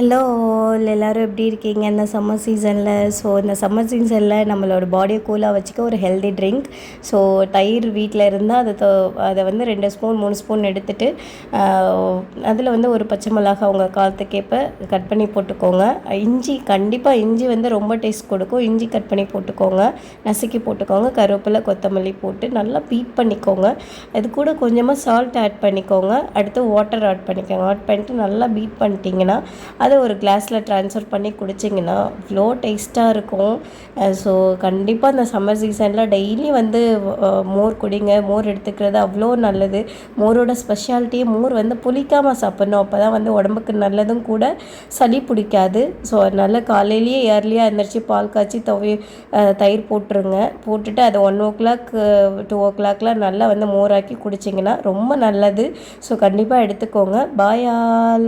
Hello all எல்லோரும் எப்படி இருக்கீங்க இந்த சம்மர் சீசனில்? ஸோ இந்த சம்மர் சீசனில் நம்மளோட பாடியை கூலாக வச்சுக்க ஒரு ஹெல்தி ட்ரிங்க். ஸோ தயிர் வீட்டில் இருந்தால் அதை வந்து 2 ஸ்பூன் 3 ஸ்பூன் எடுத்துகிட்டு அதில் வந்து ஒரு பச்சை மிளகாய் உங்கள் காரத்துக்கேற்ப கட் பண்ணி போட்டுக்கோங்க. இஞ்சி, கண்டிப்பாக இஞ்சி வந்து ரொம்ப டேஸ்ட் கொடுக்கும். இஞ்சி கட் பண்ணி போட்டுக்கோங்க, நசுக்கி போட்டுக்கோங்க. கருவேப்பிலை, கொத்தமல்லி போட்டு நல்லா பீட் பண்ணிக்கோங்க. அது கூட கொஞ்சமாக சால்ட் ஆட் பண்ணிக்கோங்க. அடுத்து வாட்டர் ஆட் பண்ணிக்கோங்க. ஆட் பண்ணிட்டு நல்லா பீட் பண்ணிட்டீங்கன்னா அதை ஒரு கிளாஸில் ட்ரான்ஸ்ஃபர் பண்ணி குடிச்சிங்கன்னா அவ்வளோ டேஸ்ட்டாக இருக்கும். ஸோ கண்டிப்பாக இந்த சம்மர் சீசனில் டெய்லி வந்து மோர் குடிங்க. மோர் எடுத்துக்கிறது அவ்வளோ நல்லது. மோரோட ஸ்பெஷாலிட்டியே மோர் வந்து புளிக்காமல் சாப்பிட்ணும். அப்போ தான் வந்து உடம்புக்கு நல்லதும் கூட, சளி பிடிக்காது. ஸோ அதனால் காலையிலேயே ஏர்லியாக எழுந்திரிச்சி பால் காய்ச்சி தயிர் போட்டுருங்க. போட்டுட்டு அதை 1 o'clock 2 o'clockலாம் நல்லா வந்து மோராக்கி குடிச்சிங்கன்னா ரொம்ப நல்லது. ஸோ கண்டிப்பாக எடுத்துக்கோங்க. Bye all.